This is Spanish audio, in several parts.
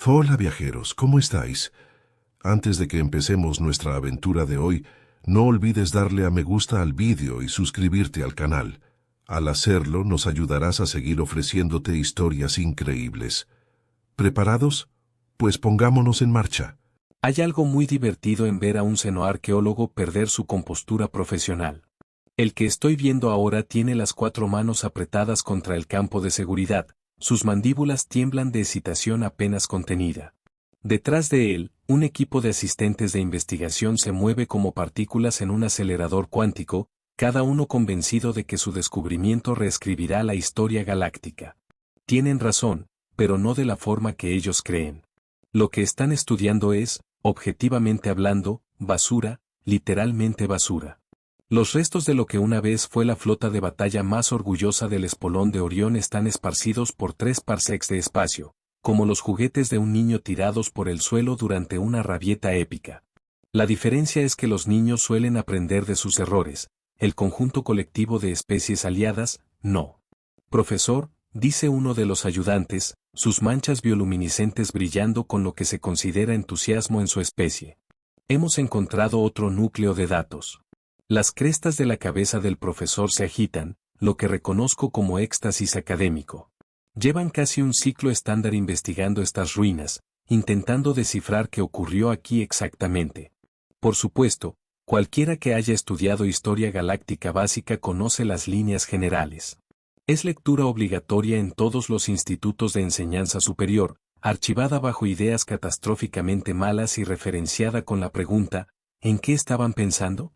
Hola viajeros, ¿cómo estáis? Antes de que empecemos nuestra aventura de hoy, no olvides darle a me gusta al vídeo y suscribirte al canal. Al hacerlo, nos ayudarás a seguir ofreciéndote historias increíbles. ¿Preparados? Pues pongámonos en marcha. Hay algo muy divertido en ver a un xenoarqueólogo perder su compostura profesional. El que estoy viendo ahora tiene las 4 manos apretadas contra el campo de seguridad, sus mandíbulas tiemblan de excitación apenas contenida. Detrás de él, un equipo de asistentes de investigación se mueve como partículas en un acelerador cuántico, cada uno convencido de que su descubrimiento reescribirá la historia galáctica. Tienen razón, pero no de la forma que ellos creen. Lo que están estudiando es, objetivamente hablando, basura, literalmente basura. Los restos de lo que una vez fue la flota de batalla más orgullosa del espolón de Orión están esparcidos por 3 parsecs de espacio, como los juguetes de un niño tirados por el suelo durante una rabieta épica. La diferencia es que los niños suelen aprender de sus errores, el conjunto colectivo de especies aliadas, no. Profesor, dice uno de los ayudantes, sus manchas bioluminiscentes brillando con lo que se considera entusiasmo en su especie. Hemos encontrado otro núcleo de datos. Las crestas de la cabeza del profesor se agitan, lo que reconozco como éxtasis académico. Llevan casi un ciclo estándar investigando estas ruinas, intentando descifrar qué ocurrió aquí exactamente. Por supuesto, cualquiera que haya estudiado historia galáctica básica conoce las líneas generales. Es lectura obligatoria en todos los institutos de enseñanza superior, archivada bajo ideas catastróficamente malas y referenciada con la pregunta, ¿en qué estaban pensando?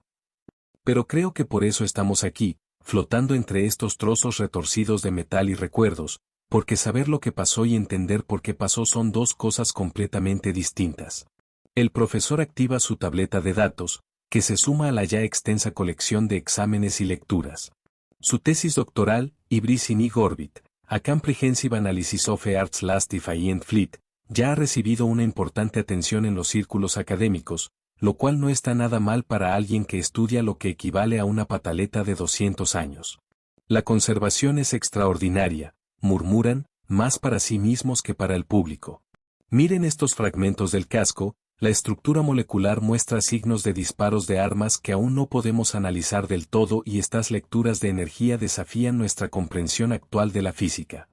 Pero creo que por eso estamos aquí, flotando entre estos trozos retorcidos de metal y recuerdos, porque saber lo que pasó y entender por qué pasó son dos cosas completamente distintas. El profesor activa su tableta de datos, que se suma a la ya extensa colección de exámenes y lecturas. Su tesis doctoral, Ibris in Orbit, A Comprehensive Analysis of Earth's Last Defiant Fleet, ya ha recibido una importante atención en los círculos académicos, lo cual no está nada mal para alguien que estudia lo que equivale a una pataleta de 200 años. La conservación es extraordinaria, murmuran, más para sí mismos que para el público. Miren estos fragmentos del casco, la estructura molecular muestra signos de disparos de armas que aún no podemos analizar del todo y estas lecturas de energía desafían nuestra comprensión actual de la física.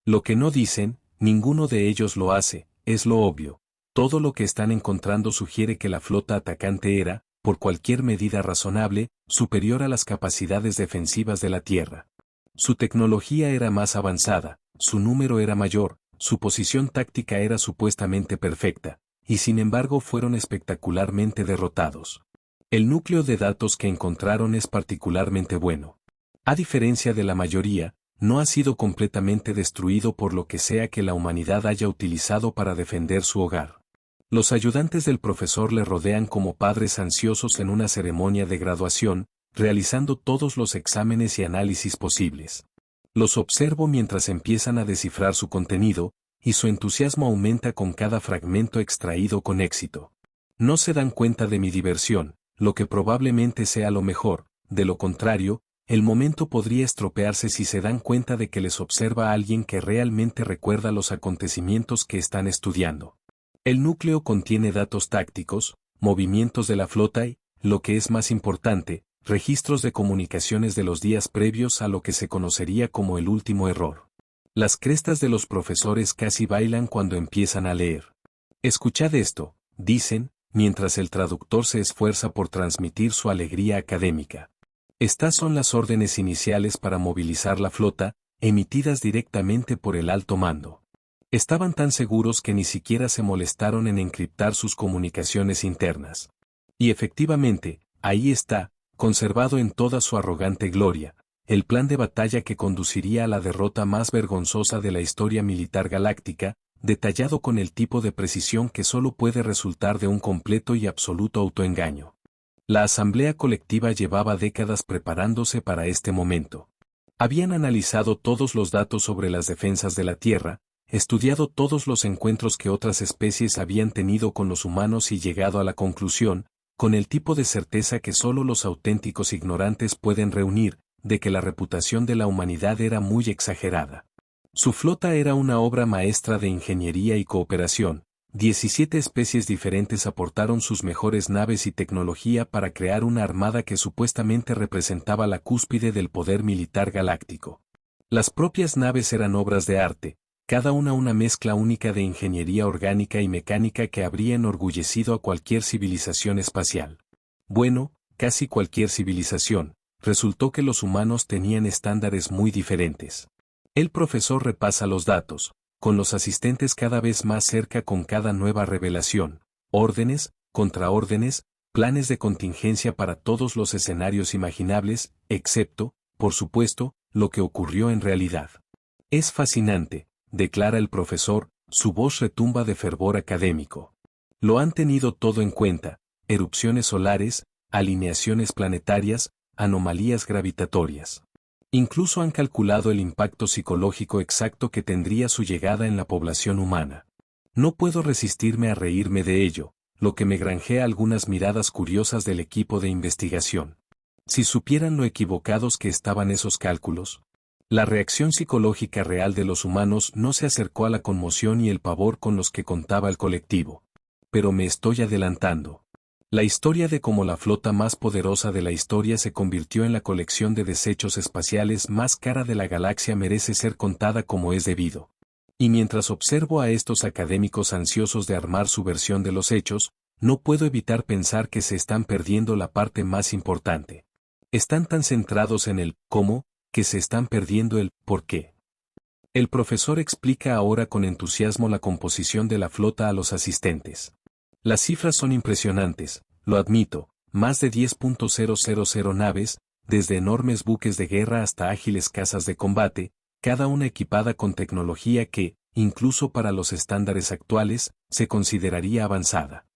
Lo que no dicen, ninguno de ellos lo hace, es lo obvio. Todo lo que están encontrando sugiere que la flota atacante era, por cualquier medida razonable, superior a las capacidades defensivas de la Tierra. Su tecnología era más avanzada, su número era mayor, su posición táctica era supuestamente perfecta, y sin embargo fueron espectacularmente derrotados. El núcleo de datos que encontraron es particularmente bueno. A diferencia de la mayoría, no ha sido completamente destruido por lo que sea que la humanidad haya utilizado para defender su hogar. Los ayudantes del profesor le rodean como padres ansiosos en una ceremonia de graduación, realizando todos los exámenes y análisis posibles. Los observo mientras empiezan a descifrar su contenido, y su entusiasmo aumenta con cada fragmento extraído con éxito. No se dan cuenta de mi diversión, lo que probablemente sea lo mejor, de lo contrario, el momento podría estropearse si se dan cuenta de que les observa alguien que realmente recuerda los acontecimientos que están estudiando. El núcleo contiene datos tácticos, movimientos de la flota y, lo que es más importante, registros de comunicaciones de los días previos a lo que se conocería como el último error. Las crestas de los profesores casi bailan cuando empiezan a leer. Escuchad esto, dicen, mientras el traductor se esfuerza por transmitir su alegría académica. Estas son las órdenes iniciales para movilizar la flota, emitidas directamente por el alto mando. Estaban tan seguros que ni siquiera se molestaron en encriptar sus comunicaciones internas. Y efectivamente, ahí está, conservado en toda su arrogante gloria, el plan de batalla que conduciría a la derrota más vergonzosa de la historia militar galáctica, detallado con el tipo de precisión que solo puede resultar de un completo y absoluto autoengaño. La asamblea colectiva llevaba décadas preparándose para este momento. Habían analizado todos los datos sobre las defensas de la Tierra, estudiado todos los encuentros que otras especies habían tenido con los humanos y llegado a la conclusión, con el tipo de certeza que solo los auténticos ignorantes pueden reunir, de que la reputación de la humanidad era muy exagerada. Su flota era una obra maestra de ingeniería y cooperación. 17 especies diferentes aportaron sus mejores naves y tecnología para crear una armada que supuestamente representaba la cúspide del poder militar galáctico. Las propias naves eran obras de arte, cada una mezcla única de ingeniería orgánica y mecánica que habría enorgullecido a cualquier civilización espacial. Bueno, casi cualquier civilización. Resultó que los humanos tenían estándares muy diferentes. El profesor repasa los datos, con los asistentes cada vez más cerca con cada nueva revelación, órdenes, contraórdenes, planes de contingencia para todos los escenarios imaginables, excepto, por supuesto, lo que ocurrió en realidad. Es fascinante, declara el profesor, su voz retumba de fervor académico. Lo han tenido todo en cuenta, erupciones solares, alineaciones planetarias, anomalías gravitatorias. Incluso han calculado el impacto psicológico exacto que tendría su llegada en la población humana. No puedo resistirme a reírme de ello, lo que me granjea algunas miradas curiosas del equipo de investigación. Si supieran lo equivocados que estaban esos cálculos. La reacción psicológica real de los humanos no se acercó a la conmoción y el pavor con los que contaba el colectivo. Pero me estoy adelantando. La historia de cómo la flota más poderosa de la historia se convirtió en la colección de desechos espaciales más cara de la galaxia merece ser contada como es debido. Y mientras observo a estos académicos ansiosos de armar su versión de los hechos, no puedo evitar pensar que se están perdiendo la parte más importante. Están tan centrados en el cómo, que se están perdiendo el por qué. El profesor explica ahora con entusiasmo la composición de la flota a los asistentes. Las cifras son impresionantes, lo admito, más de 10.000 naves, desde enormes buques de guerra hasta ágiles cazas de combate, cada una equipada con tecnología que, incluso para los estándares actuales, se consideraría avanzada.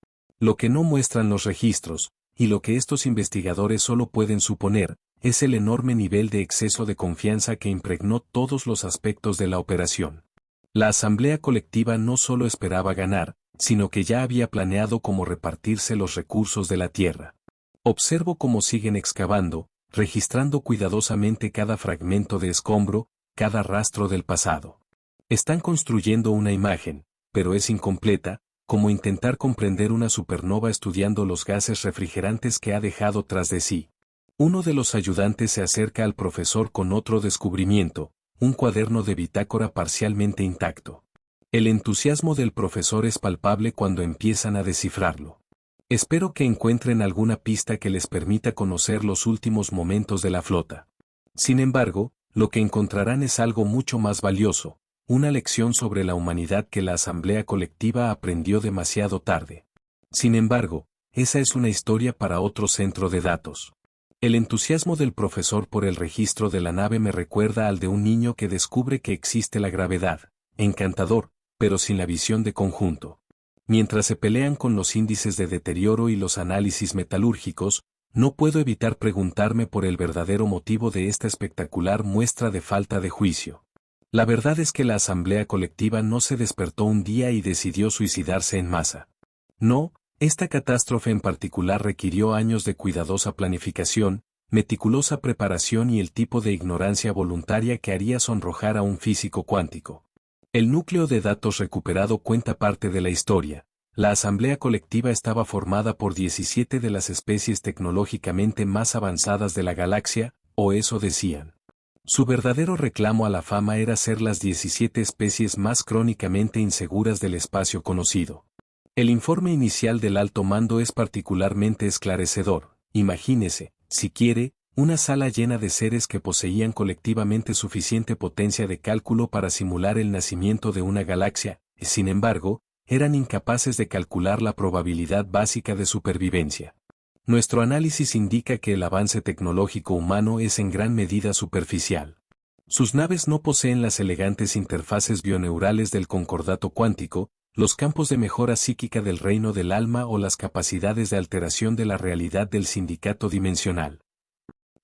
Lo que no muestran los registros, y lo que estos investigadores solo pueden suponer, es el enorme nivel de exceso de confianza que impregnó todos los aspectos de la operación. La asamblea colectiva no solo esperaba ganar, sino que ya había planeado cómo repartirse los recursos de la Tierra. Observo cómo siguen excavando, registrando cuidadosamente cada fragmento de escombro, cada rastro del pasado. Están construyendo una imagen, pero es incompleta, como intentar comprender una supernova estudiando los gases refrigerantes que ha dejado tras de sí. Uno de los ayudantes se acerca al profesor con otro descubrimiento, un cuaderno de bitácora parcialmente intacto. El entusiasmo del profesor es palpable cuando empiezan a descifrarlo. Espero que encuentren alguna pista que les permita conocer los últimos momentos de la flota. Sin embargo, lo que encontrarán es algo mucho más valioso, una lección sobre la humanidad que la asamblea colectiva aprendió demasiado tarde. Sin embargo, esa es una historia para otro centro de datos. El entusiasmo del profesor por el registro de la nave me recuerda al de un niño que descubre que existe la gravedad, encantador, pero sin la visión de conjunto. Mientras se pelean con los índices de deterioro y los análisis metalúrgicos, no puedo evitar preguntarme por el verdadero motivo de esta espectacular muestra de falta de juicio. La verdad es que la asamblea colectiva no se despertó un día y decidió suicidarse en masa. No, esta catástrofe en particular requirió años de cuidadosa planificación, meticulosa preparación y el tipo de ignorancia voluntaria que haría sonrojar a un físico cuántico. El núcleo de datos recuperado cuenta parte de la historia. La asamblea colectiva estaba formada por 17 de las especies tecnológicamente más avanzadas de la galaxia, o eso decían. Su verdadero reclamo a la fama era ser las 17 especies más crónicamente inseguras del espacio conocido. El informe inicial del alto mando es particularmente esclarecedor. Imagínese, si quiere, una sala llena de seres que poseían colectivamente suficiente potencia de cálculo para simular el nacimiento de una galaxia, y sin embargo, eran incapaces de calcular la probabilidad básica de supervivencia. Nuestro análisis indica que el avance tecnológico humano es en gran medida superficial. Sus naves no poseen las elegantes interfaces bioneurales del concordato cuántico, los campos de mejora psíquica del reino del alma o las capacidades de alteración de la realidad del sindicato dimensional.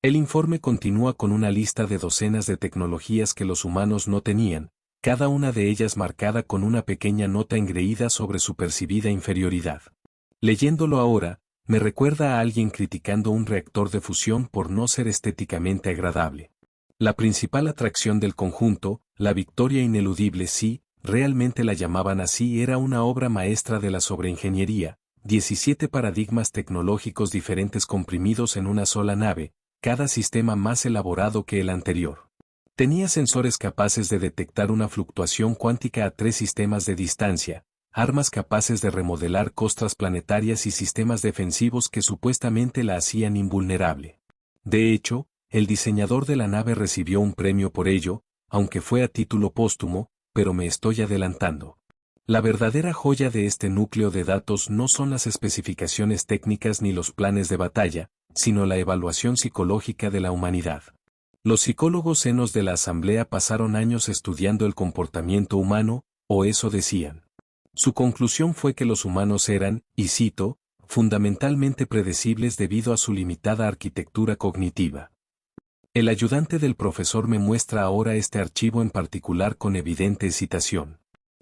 El informe continúa con una lista de docenas de tecnologías que los humanos no tenían, cada una de ellas marcada con una pequeña nota engreída sobre su percibida inferioridad. Leyéndolo ahora, me recuerda a alguien criticando un reactor de fusión por no ser estéticamente agradable. La principal atracción del conjunto, la victoria ineludible, sí, realmente la llamaban así, era una obra maestra de la sobreingeniería, 17 paradigmas tecnológicos diferentes comprimidos en una sola nave, cada sistema más elaborado que el anterior. Tenía sensores capaces de detectar una fluctuación cuántica a 3 sistemas de distancia, armas capaces de remodelar costras planetarias y sistemas defensivos que supuestamente la hacían invulnerable. De hecho, el diseñador de la nave recibió un premio por ello, aunque fue a título póstumo, pero me estoy adelantando. La verdadera joya de este núcleo de datos no son las especificaciones técnicas ni los planes de batalla, sino la evaluación psicológica de la humanidad. Los psicólogos senos de la Asamblea pasaron años estudiando el comportamiento humano, o eso decían. Su conclusión fue que los humanos eran, y cito, fundamentalmente predecibles debido a su limitada arquitectura cognitiva. El ayudante del profesor me muestra ahora este archivo en particular con evidente excitación.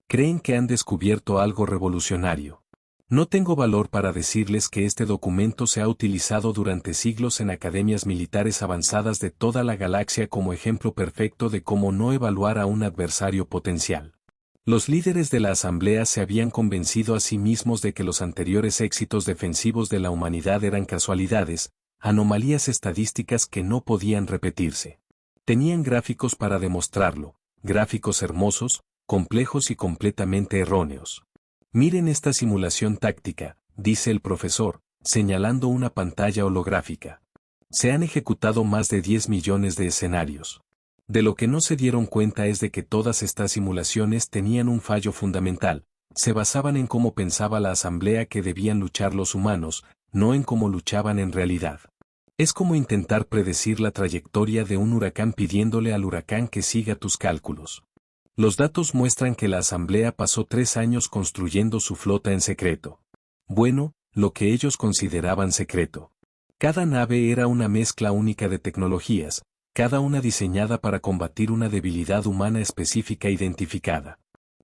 Creen que han descubierto algo revolucionario. No tengo valor para decirles que este documento se ha utilizado durante siglos en academias militares avanzadas de toda la galaxia como ejemplo perfecto de cómo no evaluar a un adversario potencial. Los líderes de la Asamblea se habían convencido a sí mismos de que los anteriores éxitos defensivos de la humanidad eran casualidades, anomalías estadísticas que no podían repetirse. Tenían gráficos para demostrarlo, gráficos hermosos, complejos y completamente erróneos. Miren esta simulación táctica, dice el profesor, señalando una pantalla holográfica. Se han ejecutado más de 10 millones de escenarios. De lo que no se dieron cuenta es de que todas estas simulaciones tenían un fallo fundamental, se basaban en cómo pensaba la Asamblea que debían luchar los humanos, no en cómo luchaban en realidad. Es como intentar predecir la trayectoria de un huracán pidiéndole al huracán que siga tus cálculos. Los datos muestran que la Asamblea pasó 3 años construyendo su flota en secreto. Bueno, lo que ellos consideraban secreto. Cada nave era una mezcla única de tecnologías, cada una diseñada para combatir una debilidad humana específica identificada.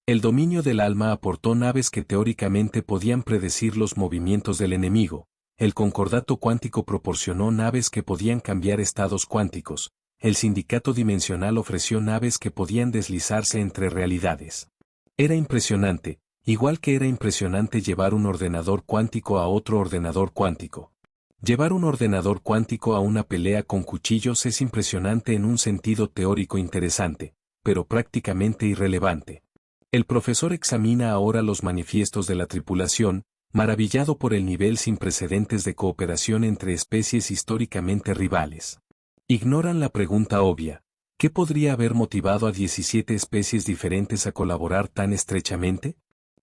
El dominio del alma aportó naves que teóricamente podían predecir los movimientos del enemigo, el concordato cuántico proporcionó naves que podían cambiar estados cuánticos, el sindicato dimensional ofreció naves que podían deslizarse entre realidades. Era impresionante, igual que era impresionante llevar un ordenador cuántico a otro ordenador cuántico. Llevar un ordenador cuántico a una pelea con cuchillos es impresionante en un sentido teórico interesante, pero prácticamente irrelevante. El profesor examina ahora los manifiestos de la tripulación, maravillado por el nivel sin precedentes de cooperación entre especies históricamente rivales. Ignoran la pregunta obvia, ¿qué podría haber motivado a 17 especies diferentes a colaborar tan estrechamente?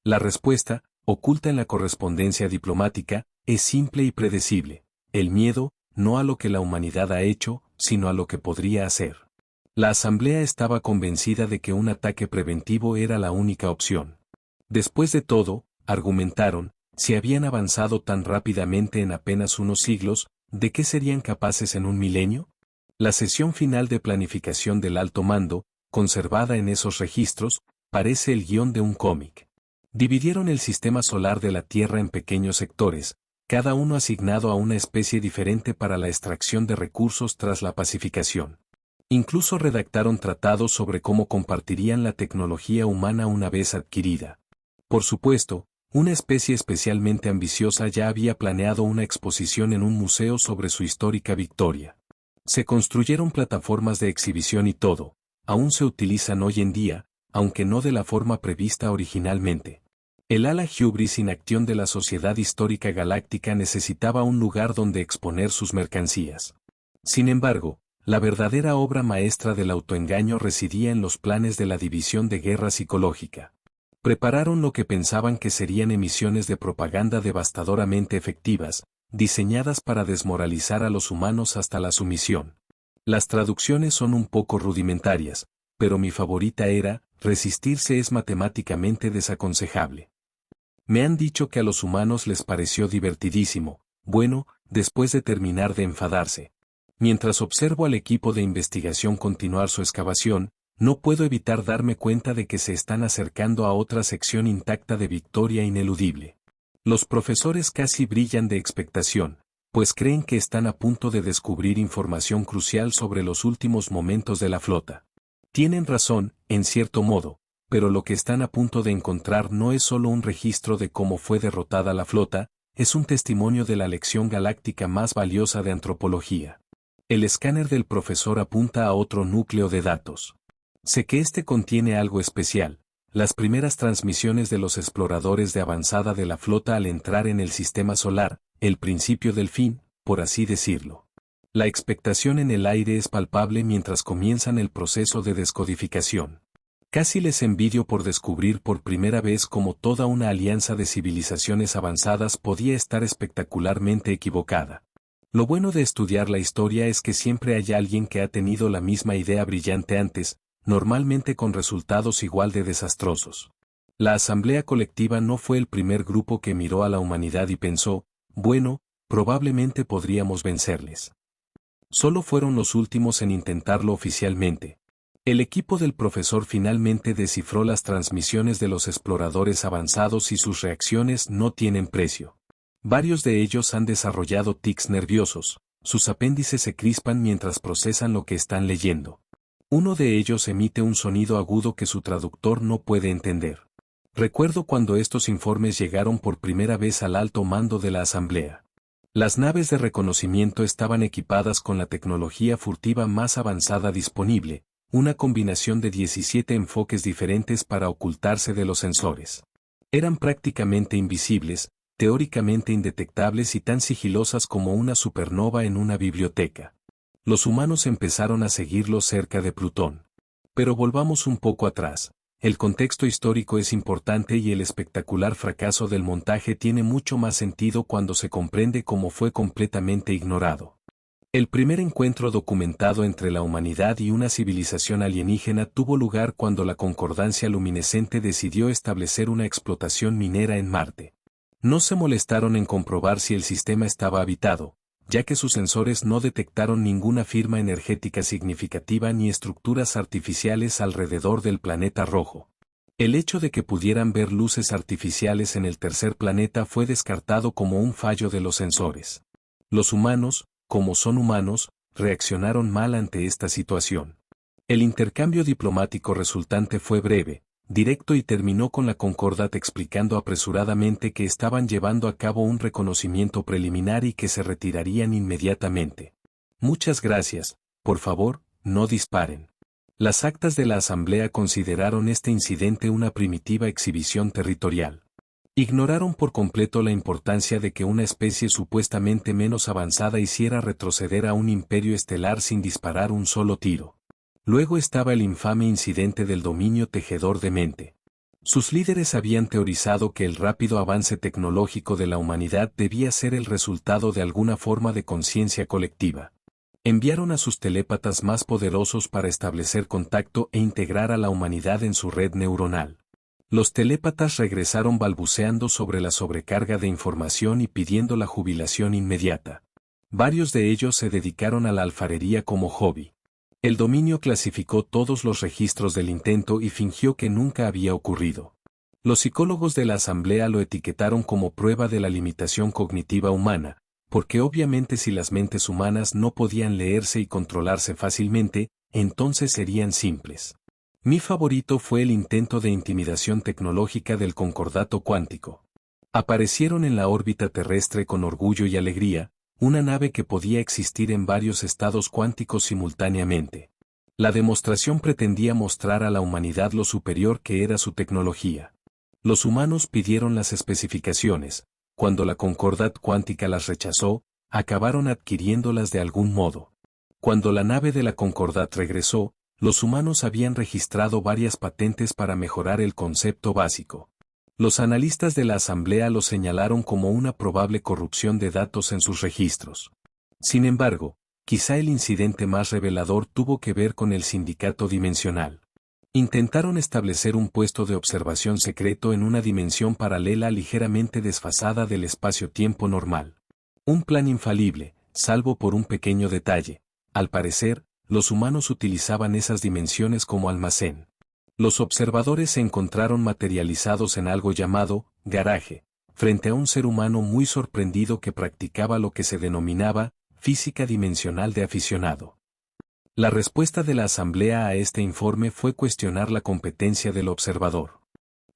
La respuesta, oculta en la correspondencia diplomática, es simple y predecible. El miedo, no a lo que la humanidad ha hecho, sino a lo que podría hacer. La Asamblea estaba convencida de que un ataque preventivo era la única opción. Después de todo, argumentaron, si habían avanzado tan rápidamente en apenas unos siglos, ¿de qué serían capaces en un milenio? La sesión final de planificación del alto mando, conservada en esos registros, parece el guión de un cómic. Dividieron el sistema solar de la Tierra en pequeños sectores, cada uno asignado a una especie diferente para la extracción de recursos tras la pacificación. Incluso redactaron tratados sobre cómo compartirían la tecnología humana una vez adquirida. Por supuesto, una especie especialmente ambiciosa ya había planeado una exposición en un museo sobre su histórica victoria. Se construyeron plataformas de exhibición y todo, aún se utilizan hoy en día, aunque no de la forma prevista originalmente. El ala hubris in acción de la Sociedad Histórica Galáctica necesitaba un lugar donde exponer sus mercancías. Sin embargo, la verdadera obra maestra del autoengaño residía en los planes de la División de Guerra Psicológica. Prepararon lo que pensaban que serían emisiones de propaganda devastadoramente efectivas, diseñadas para desmoralizar a los humanos hasta la sumisión. Las traducciones son un poco rudimentarias, pero mi favorita era, resistirse es matemáticamente desaconsejable. Me han dicho que a los humanos les pareció divertidísimo, bueno, después de terminar de enfadarse. Mientras observo al equipo de investigación continuar su excavación, no puedo evitar darme cuenta de que se están acercando a otra sección intacta de victoria ineludible. Los profesores casi brillan de expectación, pues creen que están a punto de descubrir información crucial sobre los últimos momentos de la flota. Tienen razón, en cierto modo, pero lo que están a punto de encontrar no es solo un registro de cómo fue derrotada la flota, es un testimonio de la lección galáctica más valiosa de antropología. El escáner del profesor apunta a otro núcleo de datos. Sé que este contiene algo especial, las primeras transmisiones de los exploradores de avanzada de la flota al entrar en el sistema solar, el principio del fin, por así decirlo. La expectación en el aire es palpable mientras comienzan el proceso de descodificación. Casi les envidio por descubrir por primera vez cómo toda una alianza de civilizaciones avanzadas podía estar espectacularmente equivocada. Lo bueno de estudiar la historia es que siempre hay alguien que ha tenido la misma idea brillante antes, normalmente con resultados igual de desastrosos. La asamblea colectiva no fue el primer grupo que miró a la humanidad y pensó, bueno, probablemente podríamos vencerles. Solo fueron los últimos en intentarlo oficialmente. El equipo del profesor finalmente descifró las transmisiones de los exploradores avanzados y sus reacciones no tienen precio. Varios de ellos han desarrollado tics nerviosos, sus apéndices se crispan mientras procesan lo que están leyendo. Uno de ellos emite un sonido agudo que su traductor no puede entender. Recuerdo cuando estos informes llegaron por primera vez al alto mando de la asamblea. Las naves de reconocimiento estaban equipadas con la tecnología furtiva más avanzada disponible, una combinación de 17 enfoques diferentes para ocultarse de los sensores. Eran prácticamente invisibles, teóricamente indetectables y tan sigilosas como una supernova en una biblioteca. Los humanos empezaron a seguirlos cerca de Plutón. Pero volvamos un poco atrás. El contexto histórico es importante y el espectacular fracaso del montaje tiene mucho más sentido cuando se comprende cómo fue completamente ignorado. El primer encuentro documentado entre la humanidad y una civilización alienígena tuvo lugar cuando la Concordancia Luminescente decidió establecer una explotación minera en Marte. No se molestaron en comprobar si el sistema estaba habitado, ya que sus sensores no detectaron ninguna firma energética significativa ni estructuras artificiales alrededor del planeta rojo. El hecho de que pudieran ver luces artificiales en el tercer planeta fue descartado como un fallo de los sensores. Los humanos, como son humanos, reaccionaron mal ante esta situación. El intercambio diplomático resultante fue breve, directo y terminó con la Concordat explicando apresuradamente que estaban llevando a cabo un reconocimiento preliminar y que se retirarían inmediatamente. Muchas gracias, por favor, no disparen. Las actas de la Asamblea consideraron este incidente una primitiva exhibición territorial. Ignoraron por completo la importancia de que una especie supuestamente menos avanzada hiciera retroceder a un imperio estelar sin disparar un solo tiro. Luego estaba el infame incidente del dominio tejedor de mente. Sus líderes habían teorizado que el rápido avance tecnológico de la humanidad debía ser el resultado de alguna forma de conciencia colectiva. Enviaron a sus telépatas más poderosos para establecer contacto e integrar a la humanidad en su red neuronal. Los telépatas regresaron balbuceando sobre la sobrecarga de información y pidiendo la jubilación inmediata. Varios de ellos se dedicaron a la alfarería como hobby. El dominio clasificó todos los registros del intento y fingió que nunca había ocurrido. Los psicólogos de la asamblea lo etiquetaron como prueba de la limitación cognitiva humana, porque obviamente si las mentes humanas no podían leerse y controlarse fácilmente, entonces serían simples. Mi favorito fue el intento de intimidación tecnológica del concordato cuántico. Aparecieron en la órbita terrestre con orgullo y alegría, una nave que podía existir en varios estados cuánticos simultáneamente. La demostración pretendía mostrar a la humanidad lo superior que era su tecnología. Los humanos pidieron las especificaciones, cuando la Concordat cuántica las rechazó, acabaron adquiriéndolas de algún modo. Cuando la nave de la Concordat regresó, los humanos habían registrado varias patentes para mejorar el concepto básico. Los analistas de la asamblea lo señalaron como una probable corrupción de datos en sus registros. Sin embargo, quizá el incidente más revelador tuvo que ver con el sindicato dimensional. Intentaron establecer un puesto de observación secreto en una dimensión paralela ligeramente desfasada del espacio-tiempo normal. Un plan infalible, salvo por un pequeño detalle. Al parecer, los humanos utilizaban esas dimensiones como almacén. Los observadores se encontraron materializados en algo llamado garaje, frente a un ser humano muy sorprendido que practicaba lo que se denominaba física dimensional de aficionado. La respuesta de la Asamblea a este informe fue cuestionar la competencia del observador.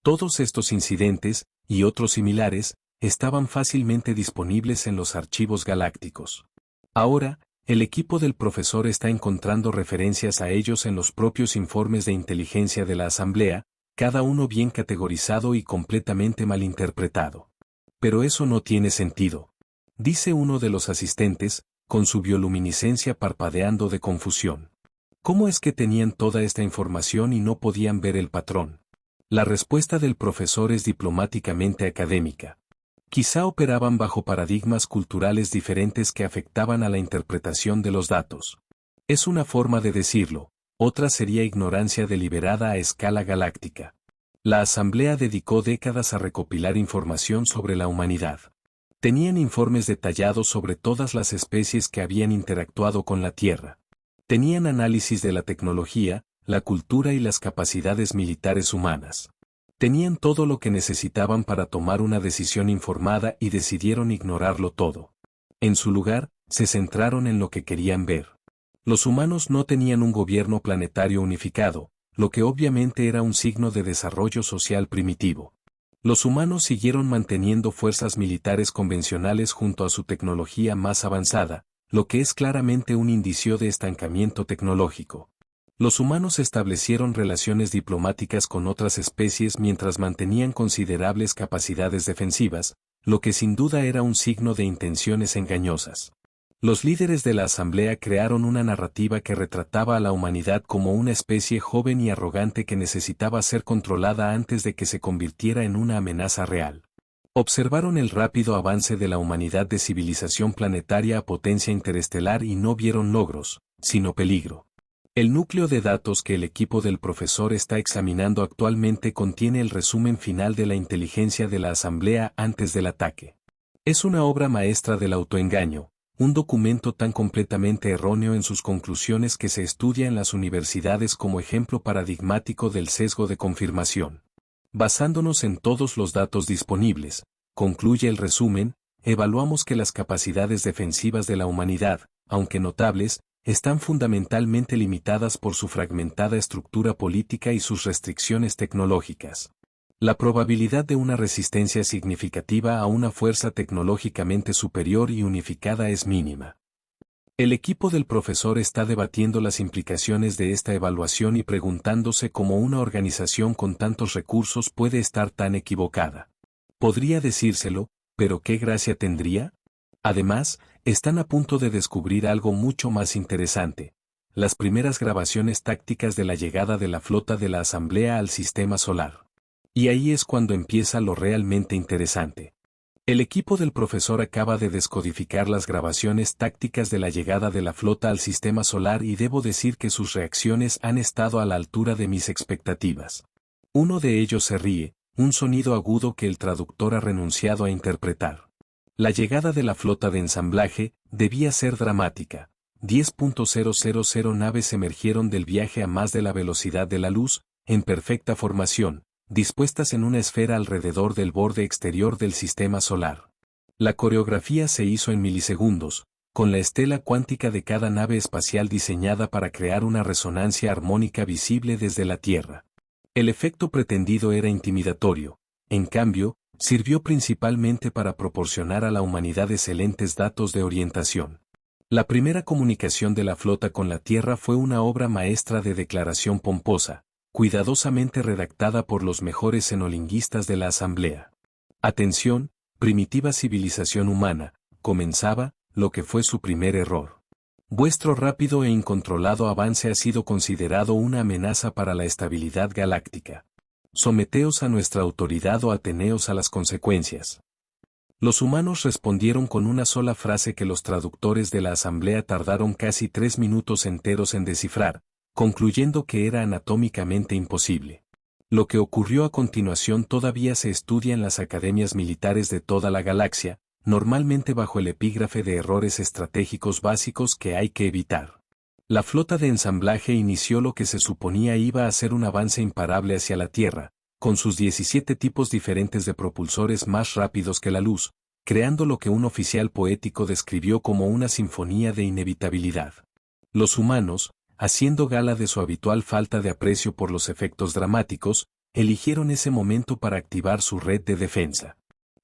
Todos estos incidentes, y otros similares, estaban fácilmente disponibles en los archivos galácticos. Ahora, el equipo del profesor está encontrando referencias a ellos en los propios informes de inteligencia de la Asamblea, cada uno bien categorizado y completamente malinterpretado. Pero eso no tiene sentido, dice uno de los asistentes, con su bioluminiscencia parpadeando de confusión. ¿Cómo es que tenían toda esta información y no podían ver el patrón? La respuesta del profesor es diplomáticamente académica. Quizá operaban bajo paradigmas culturales diferentes que afectaban a la interpretación de los datos. Es una forma de decirlo, otra sería ignorancia deliberada a escala galáctica. La Asamblea dedicó décadas a recopilar información sobre la humanidad. Tenían informes detallados sobre todas las especies que habían interactuado con la Tierra. Tenían análisis de la tecnología, la cultura y las capacidades militares humanas. Tenían todo lo que necesitaban para tomar una decisión informada y decidieron ignorarlo todo. En su lugar, se centraron en lo que querían ver. Los humanos no tenían un gobierno planetario unificado, lo que obviamente era un signo de desarrollo social primitivo. Los humanos siguieron manteniendo fuerzas militares convencionales junto a su tecnología más avanzada, lo que es claramente un indicio de estancamiento tecnológico. Los humanos establecieron relaciones diplomáticas con otras especies mientras mantenían considerables capacidades defensivas, lo que sin duda era un signo de intenciones engañosas. Los líderes de la Asamblea crearon una narrativa que retrataba a la humanidad como una especie joven y arrogante que necesitaba ser controlada antes de que se convirtiera en una amenaza real. Observaron el rápido avance de la humanidad de civilización planetaria a potencia interestelar y no vieron logros, sino peligro. El núcleo de datos que el equipo del profesor está examinando actualmente contiene el resumen final de la inteligencia de la Asamblea antes del ataque. Es una obra maestra del autoengaño, un documento tan completamente erróneo en sus conclusiones que se estudia en las universidades como ejemplo paradigmático del sesgo de confirmación. Basándonos en todos los datos disponibles, concluye el resumen, evaluamos que las capacidades defensivas de la humanidad, aunque notables, están fundamentalmente limitadas por su fragmentada estructura política y sus restricciones tecnológicas. La probabilidad de una resistencia significativa a una fuerza tecnológicamente superior y unificada es mínima. El equipo del profesor está debatiendo las implicaciones de esta evaluación y preguntándose cómo una organización con tantos recursos puede estar tan equivocada. Podría decírselo, pero ¿qué gracia tendría? Además, están a punto de descubrir algo mucho más interesante: las primeras grabaciones tácticas de la llegada de la flota de la Asamblea al Sistema Solar. Y ahí es cuando empieza lo realmente interesante. El equipo del profesor acaba de descodificar las grabaciones tácticas de la llegada de la flota al Sistema Solar y debo decir que sus reacciones han estado a la altura de mis expectativas. Uno de ellos se ríe, un sonido agudo que el traductor ha renunciado a interpretar. La llegada de la flota de ensamblaje debía ser dramática. 10.000 naves emergieron del viaje a más de la velocidad de la luz, en perfecta formación, dispuestas en una esfera alrededor del borde exterior del sistema solar. La coreografía se hizo en milisegundos, con la estela cuántica de cada nave espacial diseñada para crear una resonancia armónica visible desde la Tierra. El efecto pretendido era intimidatorio, en cambio, sirvió principalmente para proporcionar a la humanidad excelentes datos de orientación. La primera comunicación de la flota con la Tierra fue una obra maestra de declaración pomposa, cuidadosamente redactada por los mejores xenolingüistas de la Asamblea. Atención, primitiva civilización humana, comenzaba, lo que fue su primer error. Vuestro rápido e incontrolado avance ha sido considerado una amenaza para la estabilidad galáctica. Someteos a nuestra autoridad o ateneos a las consecuencias. Los humanos respondieron con una sola frase que los traductores de la Asamblea tardaron casi 3 minutos enteros en descifrar, concluyendo que era anatómicamente imposible. Lo que ocurrió a continuación todavía se estudia en las academias militares de toda la galaxia, normalmente bajo el epígrafe de errores estratégicos básicos que hay que evitar. La flota de ensamblaje inició lo que se suponía iba a ser un avance imparable hacia la Tierra, con sus 17 tipos diferentes de propulsores más rápidos que la luz, creando lo que un oficial poético describió como una sinfonía de inevitabilidad. Los humanos, haciendo gala de su habitual falta de aprecio por los efectos dramáticos, eligieron ese momento para activar su red de defensa.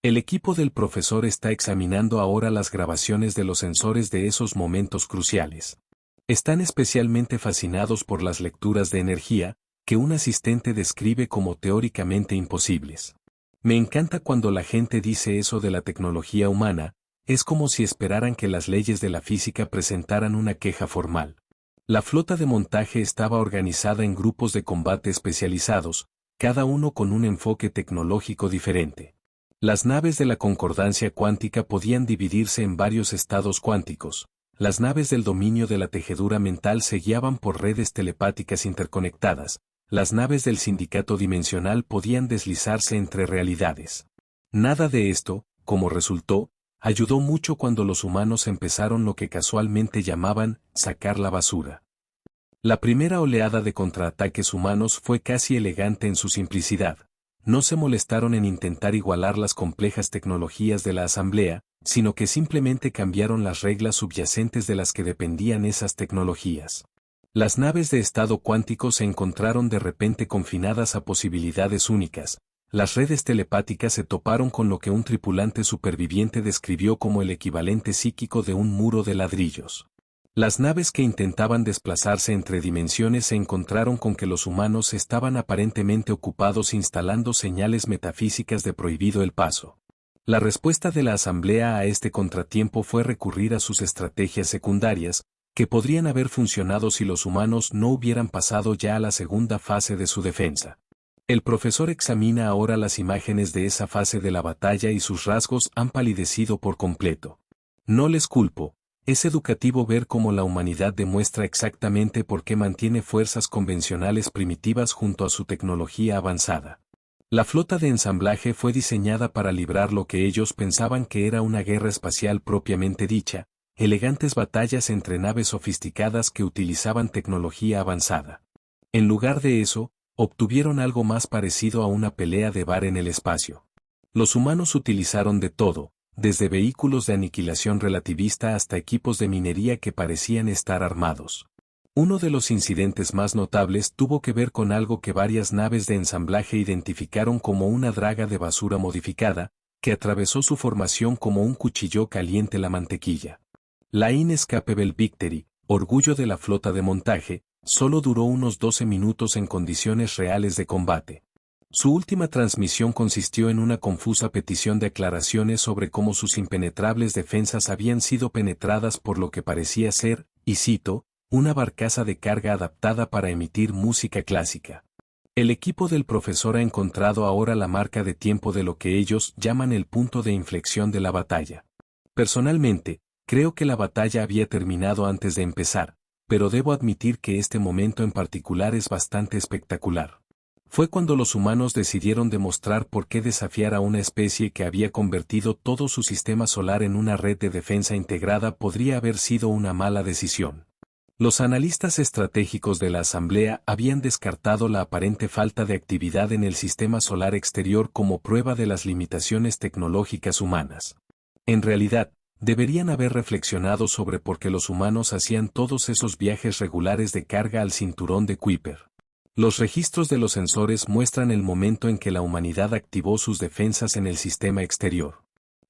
El equipo del profesor está examinando ahora las grabaciones de los sensores de esos momentos cruciales. Están especialmente fascinados por las lecturas de energía, que un asistente describe como teóricamente imposibles. Me encanta cuando la gente dice eso de la tecnología humana, es como si esperaran que las leyes de la física presentaran una queja formal. La flota de montaje estaba organizada en grupos de combate especializados, cada uno con un enfoque tecnológico diferente. Las naves de la concordancia cuántica podían dividirse en varios estados cuánticos. Las naves del dominio de la tejedura mental se guiaban por redes telepáticas interconectadas. Las naves del sindicato dimensional podían deslizarse entre realidades. Nada de esto, como resultó, ayudó mucho cuando los humanos empezaron lo que casualmente llamaban sacar la basura. La primera oleada de contraataques humanos fue casi elegante en su simplicidad. No se molestaron en intentar igualar las complejas tecnologías de la asamblea, sino que simplemente cambiaron las reglas subyacentes de las que dependían esas tecnologías. Las naves de estado cuántico se encontraron de repente confinadas a posibilidades únicas. Las redes telepáticas se toparon con lo que un tripulante superviviente describió como el equivalente psíquico de un muro de ladrillos. Las naves que intentaban desplazarse entre dimensiones se encontraron con que los humanos estaban aparentemente ocupados instalando señales metafísicas de prohibido el paso. La respuesta de la asamblea a este contratiempo fue recurrir a sus estrategias secundarias, que podrían haber funcionado si los humanos no hubieran pasado ya a la segunda fase de su defensa. El profesor examina ahora las imágenes de esa fase de la batalla y sus rasgos han palidecido por completo. No les culpo, es educativo ver cómo la humanidad demuestra exactamente por qué mantiene fuerzas convencionales primitivas junto a su tecnología avanzada. La flota de ensamblaje fue diseñada para librar lo que ellos pensaban que era una guerra espacial propiamente dicha, elegantes batallas entre naves sofisticadas que utilizaban tecnología avanzada. En lugar de eso, obtuvieron algo más parecido a una pelea de bar en el espacio. Los humanos utilizaron de todo, desde vehículos de aniquilación relativista hasta equipos de minería que parecían estar armados. Uno de los incidentes más notables tuvo que ver con algo que varias naves de ensamblaje identificaron como una draga de basura modificada, que atravesó su formación como un cuchillo caliente la mantequilla. La Inescapable Victory, orgullo de la flota de montaje, solo duró unos 12 minutos en condiciones reales de combate. Su última transmisión consistió en una confusa petición de aclaraciones sobre cómo sus impenetrables defensas habían sido penetradas por lo que parecía ser, y cito, una barcaza de carga adaptada para emitir música clásica. El equipo del profesor ha encontrado ahora la marca de tiempo de lo que ellos llaman el punto de inflexión de la batalla. Personalmente, creo que la batalla había terminado antes de empezar, pero debo admitir que este momento en particular es bastante espectacular. Fue cuando los humanos decidieron demostrar por qué desafiar a una especie que había convertido todo su sistema solar en una red de defensa integrada podría haber sido una mala decisión. Los analistas estratégicos de la Asamblea habían descartado la aparente falta de actividad en el sistema solar exterior como prueba de las limitaciones tecnológicas humanas. En realidad, deberían haber reflexionado sobre por qué los humanos hacían todos esos viajes regulares de carga al cinturón de Kuiper. Los registros de los sensores muestran el momento en que la humanidad activó sus defensas en el sistema exterior.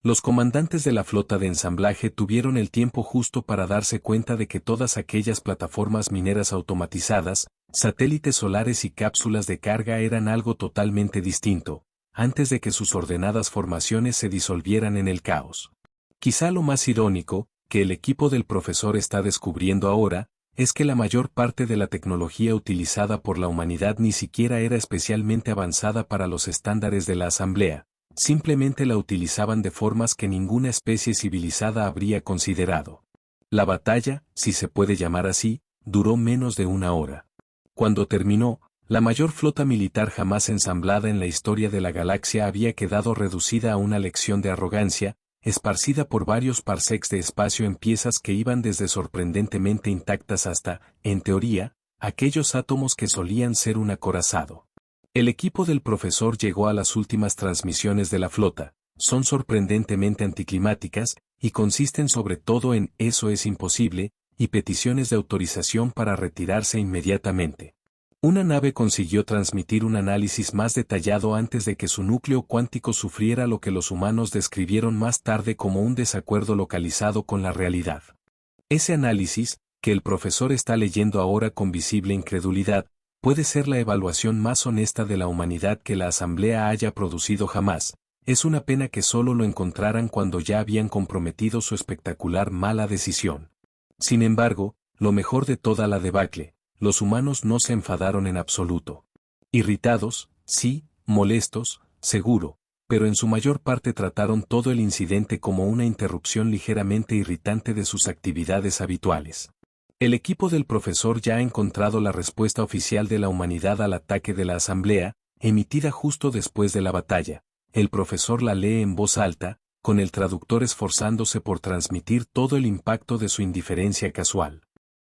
Los comandantes de la flota de ensamblaje tuvieron el tiempo justo para darse cuenta de que todas aquellas plataformas mineras automatizadas, satélites solares y cápsulas de carga eran algo totalmente distinto, antes de que sus ordenadas formaciones se disolvieran en el caos. Quizá lo más irónico, que el equipo del profesor está descubriendo ahora, es que la mayor parte de la tecnología utilizada por la humanidad ni siquiera era especialmente avanzada para los estándares de la Asamblea, simplemente la utilizaban de formas que ninguna especie civilizada habría considerado. La batalla, si se puede llamar así, duró menos de una hora. Cuando terminó, la mayor flota militar jamás ensamblada en la historia de la galaxia había quedado reducida a una lección de arrogancia, esparcida por varios parsecs de espacio en piezas que iban desde sorprendentemente intactas hasta, en teoría, aquellos átomos que solían ser un acorazado. El equipo del profesor llegó a las últimas transmisiones de la flota, son sorprendentemente anticlimáticas, y consisten sobre todo en «eso es imposible», y peticiones de autorización para retirarse inmediatamente. Una nave consiguió transmitir un análisis más detallado antes de que su núcleo cuántico sufriera lo que los humanos describieron más tarde como un desacuerdo localizado con la realidad. Ese análisis, que el profesor está leyendo ahora con visible incredulidad, puede ser la evaluación más honesta de la humanidad que la Asamblea haya producido jamás. Es una pena que solo lo encontraran cuando ya habían comprometido su espectacular mala decisión. Sin embargo, lo mejor de toda la debacle, los humanos no se enfadaron en absoluto. Irritados, sí, molestos, seguro, pero en su mayor parte trataron todo el incidente como una interrupción ligeramente irritante de sus actividades habituales. El equipo del profesor ya ha encontrado la respuesta oficial de la humanidad al ataque de la Asamblea, emitida justo después de la batalla. El profesor la lee en voz alta, con el traductor esforzándose por transmitir todo el impacto de su indiferencia casual.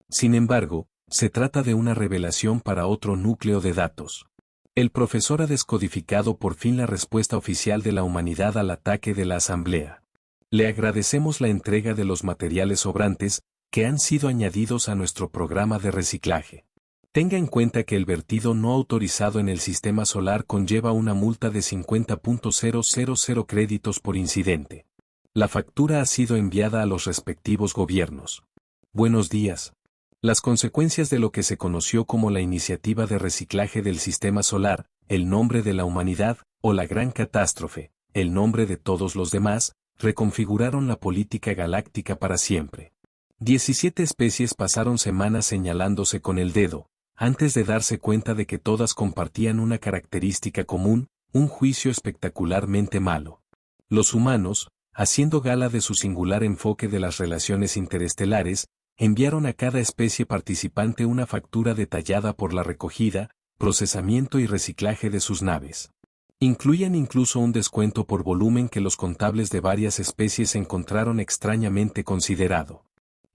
Sin embargo, se trata de una revelación para otro núcleo de datos. El profesor ha descodificado por fin la respuesta oficial de la humanidad al ataque de la Asamblea. Le agradecemos la entrega de los materiales sobrantes, que han sido añadidos a nuestro programa de reciclaje. Tenga en cuenta que el vertido no autorizado en el sistema solar conlleva una multa de 50.000 créditos por incidente. La factura ha sido enviada a los respectivos gobiernos. Buenos días. Las consecuencias de lo que se conoció como la iniciativa de reciclaje del sistema solar, el nombre de la humanidad, o la gran catástrofe, el nombre de todos los demás, reconfiguraron la política galáctica para siempre. 17 especies pasaron semanas señalándose con el dedo, antes de darse cuenta de que todas compartían una característica común, un juicio espectacularmente malo. Los humanos, haciendo gala de su singular enfoque de las relaciones interestelares, enviaron a cada especie participante una factura detallada por la recogida, procesamiento y reciclaje de sus naves. Incluían incluso un descuento por volumen que los contables de varias especies encontraron extrañamente considerado.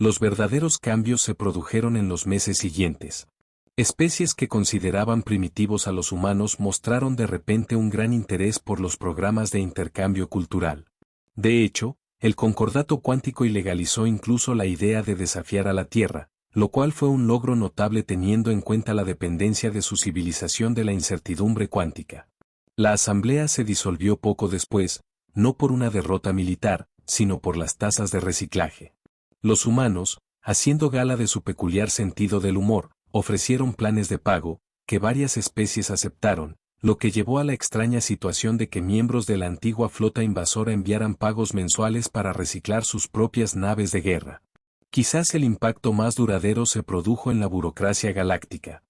Los verdaderos cambios se produjeron en los meses siguientes. Especies que consideraban primitivos a los humanos mostraron de repente un gran interés por los programas de intercambio cultural. De hecho, el concordato cuántico ilegalizó incluso la idea de desafiar a la Tierra, lo cual fue un logro notable teniendo en cuenta la dependencia de su civilización de la incertidumbre cuántica. La Asamblea se disolvió poco después, no por una derrota militar, sino por las tasas de reciclaje. Los humanos, haciendo gala de su peculiar sentido del humor, ofrecieron planes de pago, que varias especies aceptaron, lo que llevó a la extraña situación de que miembros de la antigua flota invasora enviaran pagos mensuales para reciclar sus propias naves de guerra. Quizás el impacto más duradero se produjo en la burocracia galáctica.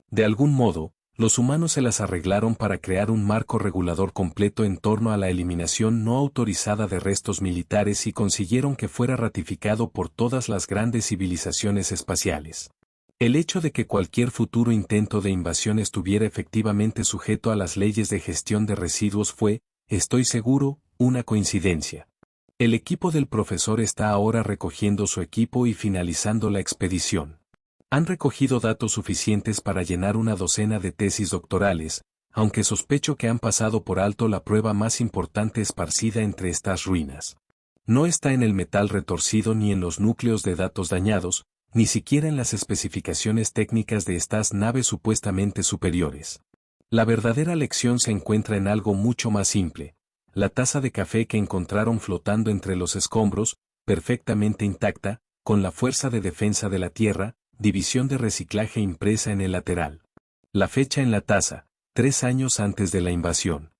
De algún modo, los humanos se las arreglaron para crear un marco regulador completo en torno a la eliminación no autorizada de restos militares y consiguieron que fuera ratificado por todas las grandes civilizaciones espaciales. El hecho de que cualquier futuro intento de invasión estuviera efectivamente sujeto a las leyes de gestión de residuos fue, estoy seguro, una coincidencia. El equipo del profesor está ahora recogiendo su equipo y finalizando la expedición. Han recogido datos suficientes para llenar una docena de tesis doctorales, aunque sospecho que han pasado por alto la prueba más importante esparcida entre estas ruinas. No está en el metal retorcido ni en los núcleos de datos dañados, ni siquiera en las especificaciones técnicas de estas naves supuestamente superiores. La verdadera lección se encuentra en algo mucho más simple: la taza de café que encontraron flotando entre los escombros, perfectamente intacta, con la fuerza de defensa de la Tierra, división de reciclaje impresa en el lateral. La fecha en la taza, 3 años antes de la invasión.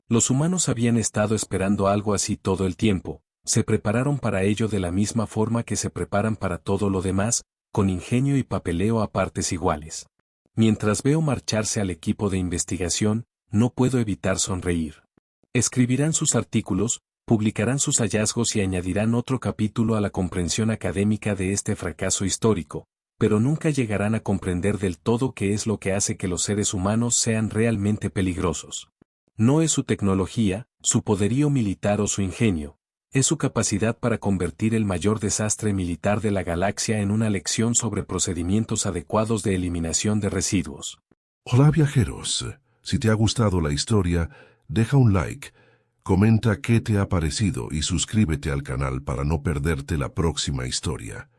Los humanos habían estado esperando algo así todo el tiempo. Se prepararon para ello de la misma forma que se preparan para todo lo demás, con ingenio y papeleo a partes iguales. Mientras veo marcharse al equipo de investigación, no puedo evitar sonreír. Escribirán sus artículos, publicarán sus hallazgos y añadirán otro capítulo a la comprensión académica de este fracaso histórico, pero nunca llegarán a comprender del todo qué es lo que hace que los seres humanos sean realmente peligrosos. No es su tecnología, su poderío militar o su ingenio. Es su capacidad para convertir el mayor desastre militar de la galaxia en una lección sobre procedimientos adecuados de eliminación de residuos. Hola viajeros, Si te ha gustado la historia, deja un like, comenta qué te ha parecido y suscríbete al canal para no perderte la próxima historia.